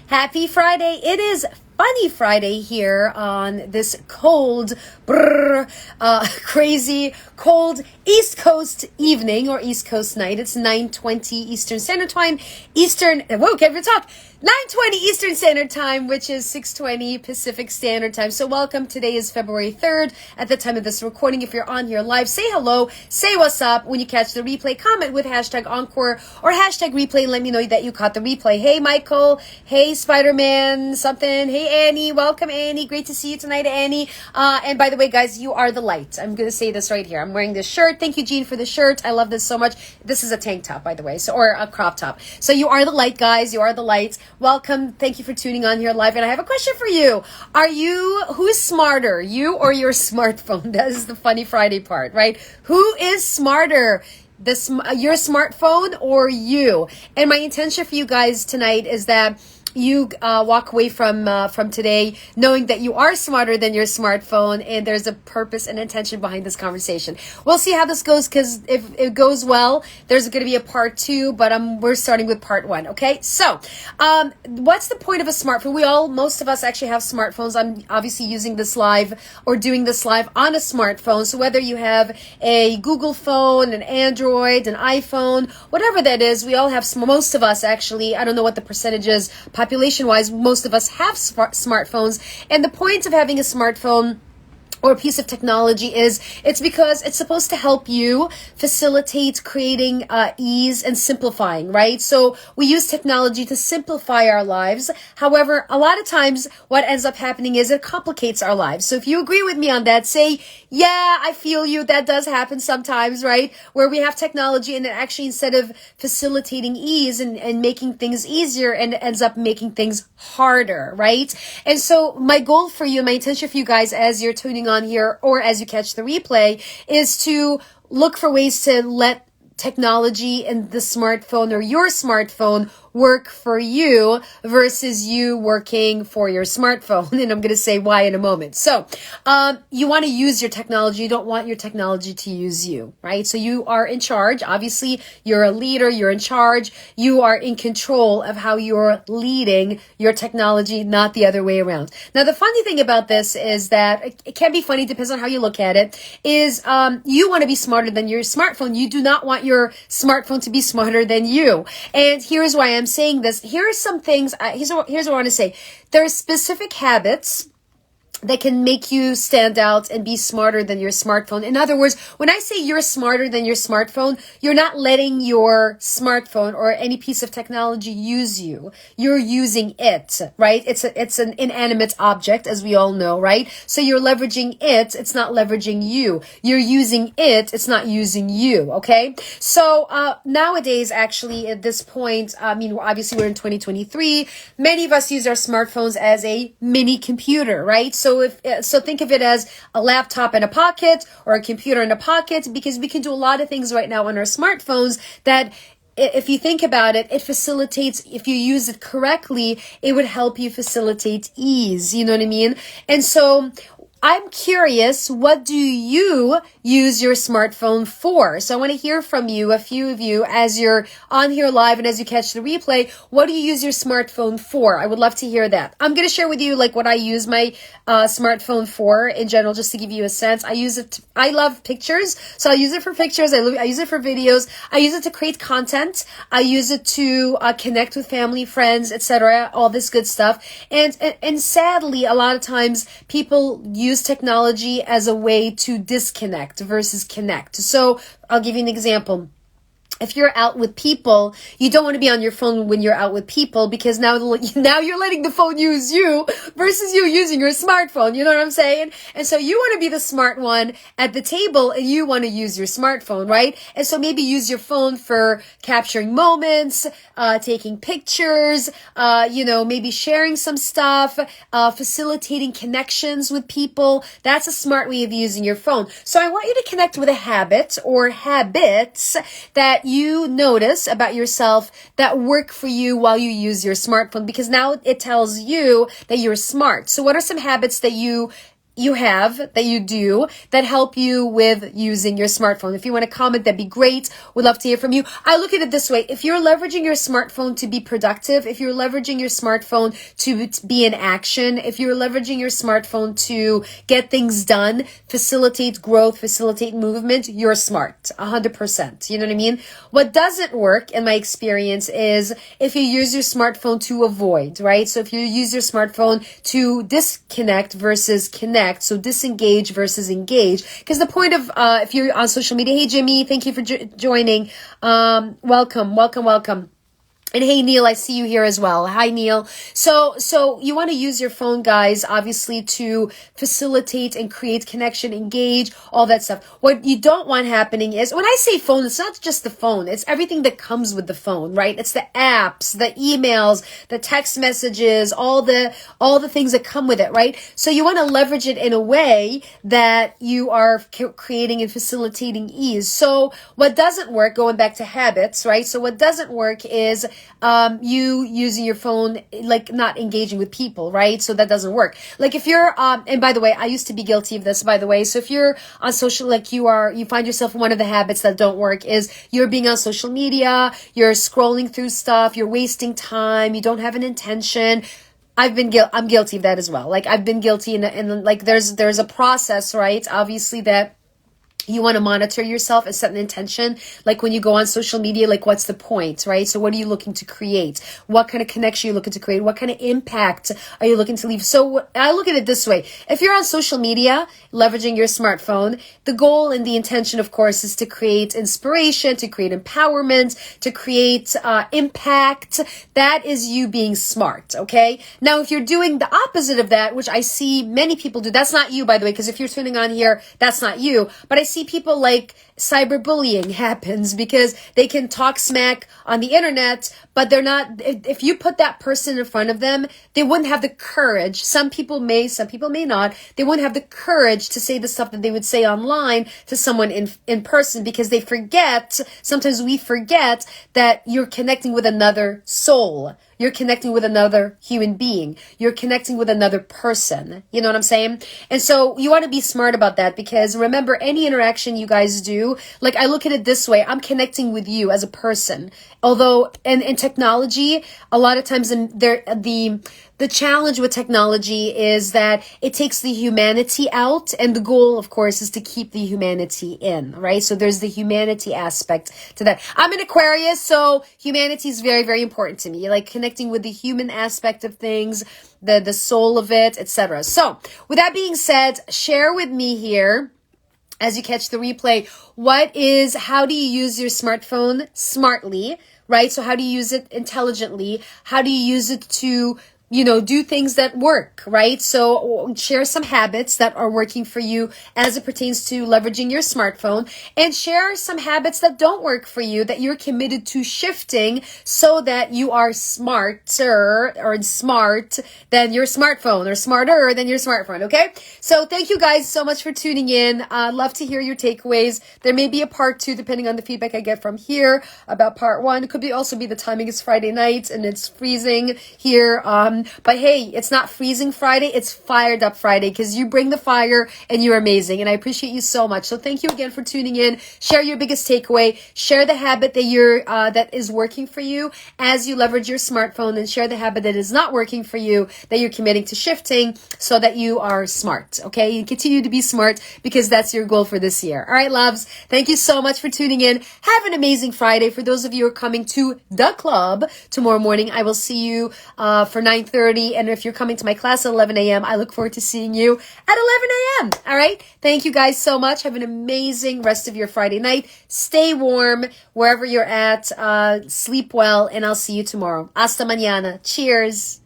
Happy Friday. It is Funny Friday here on this cold, crazy, cold East Coast evening or East Coast night. It's 9:20 Eastern Standard Time. Can't even talk. 9:20 Eastern Standard Time, which is 6:20 Pacific Standard Time. So welcome. Today is February 3rd. At the time of this recording, if you're on here live, say hello, say what's up. When you catch the replay, comment with hashtag Encore or hashtag replay. Let me know that you caught the replay. Hey, Michael. Hey, Spider-Man. Something. Hey, Annie. Welcome, Annie. Great to see you tonight, Annie. And by the way, guys, you are the light. I'm going to say this right here. I'm wearing this shirt. Thank you, Jean, for the shirt. I love this so much. This is a tank top, by the way, or a crop top. So you are the light, guys. You are the light. Welcome. Thank you for tuning on here live. And I have a question for you. Who's smarter, you or your smartphone? That is the Funny Friday part, right? Who is smarter? Your smartphone or you? And my intention for you guys tonight is that you walk away from today knowing that you are smarter than your smartphone, and there's a purpose and intention behind this conversation. We'll see how this goes, because if it goes well, there's going to be a part 2, but we're starting with part 1. Okay, so what's the point of a smartphone? Most of us actually have smartphones. I'm obviously using this live or doing this live on a smartphone. So whether you have a Google phone, an Android, an iPhone, whatever that is, we all have. Most of us actually, I don't know what the percentage is population-wise, most of us have smartphones. And the point of having a smartphone or a piece of technology it's because it's supposed to help you facilitate creating ease and simplifying, right? So we use technology to simplify our lives. However, a lot of times what ends up happening is it complicates our lives. So if you agree with me on that, say, yeah, I feel you. That does happen sometimes, right? Where we have technology and it actually, instead of facilitating ease and making things easier, and it ends up making things harder, right? And so my goal for you, my intention for you guys as you're tuning on here or as you catch the replay, is to look for ways to let technology and the smartphone or your smartphone work for you versus you working for your smartphone. And I'm going to say why in a moment. So you want to use your technology. You don't want your technology to use you, right? So you are in charge. Obviously, you're a leader. You're in charge. You are in control of how you're leading your technology, not the other way around. Now, the funny thing about this is that it can be funny, depends on how you look at it, is you want to be smarter than your smartphone. You do not want your smartphone to be smarter than you. And here's why I'm saying this. Here are some things. Here's what I want to say. There are specific habits that can make you stand out and be smarter than your smartphone. In other words, when I say you're smarter than your smartphone, you're not letting your smartphone or any piece of technology use you. You're using it, right? It's an inanimate object, as we all know, right? So you're leveraging it. It's not leveraging you. You're using it. It's not using you, okay? So nowadays, actually, at this point, obviously we're in 2023. Many of us use our smartphones as a mini computer, right? So think of it as a laptop in a pocket or a computer in a pocket, because we can do a lot of things right now on our smartphones that, if you think about it, it facilitates, if you use it correctly, it would help you facilitate ease. You know what I mean? And so I'm curious, what do you use your smartphone for? So I want to hear from you, a few of you, as you're on here live and as you catch the replay. What do you use your smartphone for? I would love to hear that. I'm going to share with you what I use my smartphone for in general, just to give you a sense. I love pictures, so I use it for pictures. I use it for videos. I use it to create content. I use it to connect with family, friends, etc. All this good stuff. And sadly, a lot of times people use technology as a way to disconnect versus connect. So I'll give you an example. If you're out with people, you don't want to be on your phone when you're out with people, because now you're letting the phone use you versus you using your smartphone. You know what I'm saying? And so you want to be the smart one at the table, and you want to use your smartphone, right? And so maybe use your phone for capturing moments, taking pictures, maybe sharing some stuff, facilitating connections with people. That's a smart way of using your phone. So I want you to connect with a habit or habits that you notice about yourself that work for you while you use your smartphone, because now it tells you that you're smart. So what are some habits that you you have, that you do, that help you with using your smartphone. If you want to comment, that'd be great. We'd love to hear from you. I look at it this way. If you're leveraging your smartphone to be productive, if you're leveraging your smartphone to be in action, if you're leveraging your smartphone to get things done, facilitate growth, facilitate movement, you're smart. 100%. You know what I mean? What doesn't work, in my experience, is if you use your smartphone to avoid, right? So if you use your smartphone to disconnect versus connect, so disengage versus engage. Because the point of, if you're on social media, hey Jimmy, thank you for joining. Welcome. And hey, Neil, I see you here as well. Hi, Neil. So you want to use your phone, guys, obviously, to facilitate and create connection, engage, all that stuff. What you don't want happening is, when I say phone, it's not just the phone. It's everything that comes with the phone, right? It's the apps, the emails, the text messages, all the things that come with it, right? So you want to leverage it in a way that you are creating and facilitating ease. So what doesn't work, going back to habits, right? So what doesn't work is you using your phone, like not engaging with people, right? So that doesn't work. Like if you're, and by the way, I used to be guilty of this, by the way. So if you're on social, like you find yourself, one of the habits that don't work is you're being on social media, you're scrolling through stuff, you're wasting time, you don't have an intention. I'm guilty of that as well. Like I've been guilty, and like there's a process, right? Obviously that you want to monitor yourself and set an intention. Like when you go on social media, like what's the point, right? So what are you looking to create? What kind of connection are you looking to create? What kind of impact are you looking to leave? So I look at it this way. If you're on social media, leveraging your smartphone, the goal and the intention, of course, is to create inspiration, to create empowerment, to create impact. That is you being smart, okay? Now, if you're doing the opposite of that, which I see many people do, that's not you, by the way, because if you're tuning on here, that's not you. But I see people like cyberbullying happens because they can talk smack on the internet, but they're not, if you put that person in front of them, they wouldn't have the courage. Some people may not. They wouldn't have the courage to say the stuff that they would say online to someone in person, because they forget, sometimes we forget that you're connecting with another soul. You're connecting with another human being. You're connecting with another person. You know what I'm saying? And so you want to be smart about that, because remember, any interaction you guys do, like I look at it this way, I'm connecting with you as a person. Although in technology, a lot of times the challenge with technology is that it takes the humanity out, and the goal, of course, is to keep the humanity in, right? So there's the humanity aspect to that. I'm an Aquarius, so humanity is very, very important to me. Like connecting with the human aspect of things, the soul of it, etc. So with that being said, share with me here, as you catch the replay, how do you use your smartphone smartly, right? So how do you use it intelligently? How do you use it to do things that work, right? So share some habits that are working for you as it pertains to leveraging your smartphone, and share some habits that don't work for you that you're committed to shifting so that you are smarter or smart than your smartphone, or smarter than your smartphone, okay? So thank you guys so much for tuning in. Love to hear your takeaways. There may be a part 2 depending on the feedback I get from here about part 1. It could also be the timing is Friday night and it's freezing here. But hey, it's not freezing Friday, it's fired up Friday, because you bring the fire and you're amazing. And I appreciate you so much. So thank you again for tuning in. Share your biggest takeaway. Share the habit that is working for you as you leverage your smartphone, and share the habit that is not working for you that you're committing to shifting so that you are smart. Okay? You continue to be smart, because that's your goal for this year. All right, loves. Thank you so much for tuning in. Have an amazing Friday. For those of you who are coming to the club tomorrow morning, I will see you for 9:30. And if you're coming to my class at 11 a.m., I look forward to seeing you at 11 a.m. All right? Thank you guys so much. Have an amazing rest of your Friday night. Stay warm wherever you're at. Sleep well, and I'll see you tomorrow. Hasta mañana. Cheers.